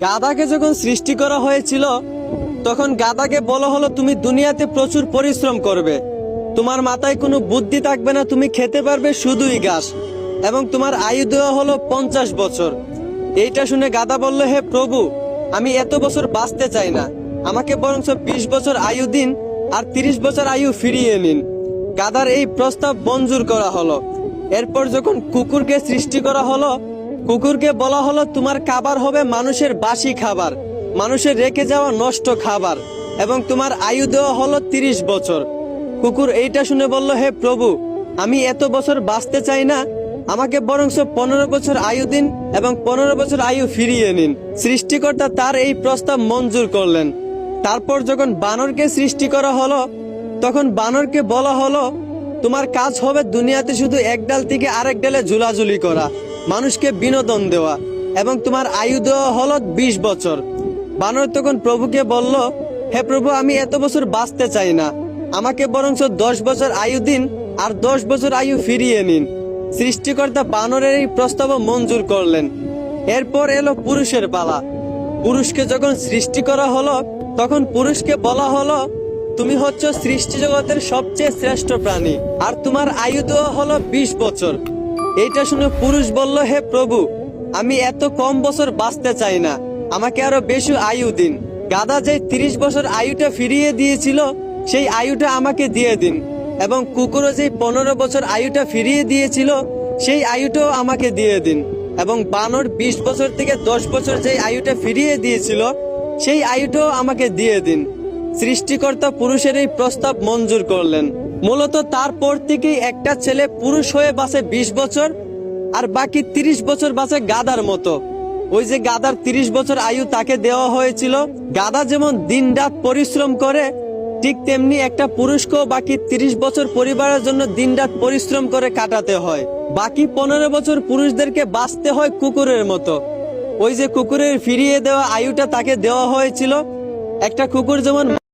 গাধাকে যখন সৃষ্টি করা হয়েছিল তখন গাধাকে বলা হলো তুমি দুনিয়াতে প্রচুর পরিশ্রম করবে, তোমার মাথায় কোনো বুদ্ধি থাকবে না, তুমি খেতে পারবে শুধুই ঘাস, এবং তোমার আয়ু দেওয়া হলো 50 বছর। এইটা শুনে গাধা বলল, হে প্রভু, আমি এত বছর বাঁচতে চাই না, আমাকে বরং 20 বছর আয়ু দিন আর 30 বছর আয়ু ফিরিয়ে নিন। গাধার এই প্রস্তাব মঞ্জুর করা হলো। এরপর যখন কুকুরকে সৃষ্টি করা হলো, কুকুরকে বলা হলো তোমার খাবার হবে মানুষের বাসি খাবার, মানুষের রেখে যাওয়া নষ্ট খাবার, এবং তোমার আয়ু দেওয়া হলো 30 বছর। কুকুর এইটা শুনে বলল, হে প্রভু, আমি এত বছর বাঁচতে চাই না, আমাকে বরং 15 বছর আয়ু দিন এবং 15 বছর আয়ু ফিরিয়ে নিন। সৃষ্টিকর্তা তার এই প্রস্তাব মঞ্জুর করলেন। তারপর যখন বানরকে সৃষ্টি করা হলো, তখন বানরকে বলা হলো তোমার কাজ হবে দুনিয়াতে শুধু এক ডাল থেকে আরেক ডালে ঝুলাঝুলি করা, মানুষকে বিনোদন দেওয়া, এবং তোমার আয়ু দেওয়া হলো 20 বছর। বানর তখন প্রভুকে বলল, হে প্রভু, আমি এত বছর বাঁচতে চাই না, আমাকে বরং 10 বছর আয়ু দিন আর 10 বছর আয়ু ফিরিয়ে নিন। সৃষ্টিকর্তা বানরের এই প্রস্তাব মঞ্জুর করলেন। এরপর এলো পুরুষের পালা। পুরুষকে যখন সৃষ্টি করা হলো, তখন পুরুষকে বলা হলো তুমি হচ্ছ সৃষ্টি জগতের সবচেয়ে শ্রেষ্ঠ প্রাণী, আর তোমার আয়ু দেওয়া হলো 20 বছর। এইটা শুনে পুরুষ বলল, হে প্রভু, আমি এত কম বছর বাঁচতে চাই না, আমাকে আরো বেশি আয়ু দিন। গাধা যে 30 বছর আয়ুটা ফিরিয়ে দিয়েছিল, সেই আয়ুটা আমাকে দিয়ে দিন, এবং কুকুরও যে 15 বছর আয়ুটা ফিরিয়ে দিয়েছিল, সেই আয়ুটাও আমাকে দিয়ে দিন, এবং বানর 20 বছর থেকে 10 বছর যে আয়ুটা ফিরিয়ে দিয়েছিল, সেই আয়ুটাও আমাকে দিয়ে দিন। সৃষ্টিকর্তা পুরুষের এই প্রস্তাব মঞ্জুর করলেন। মূলত তারপর থেকেই একটা ছেলে পুরুষ হয়ে বাঁচে 20 বছর, আর বাকি 30 বছর বাঁচে গাধার মতো। ওই যে গাধার 30 বছর আয়ু তাকে দেওয়া হয়েছিল। গাধা যেমন দিন রাত পরিশ্রম করে, ঠিক তেমনি একটা পুরুষকেও বাকি 30 বছর পরিবারের জন্য দিন রাত পরিশ্রম করে কাটাতে হয়। বাকি 15 বছর পুরুষদেরকে বাঁচতে হয় কুকুরের মতো। ওই যে কুকুরের ফিরিয়ে দেওয়া আয়ুটা তাকে দেওয়া হয়েছিল। একটা কুকুর যেমন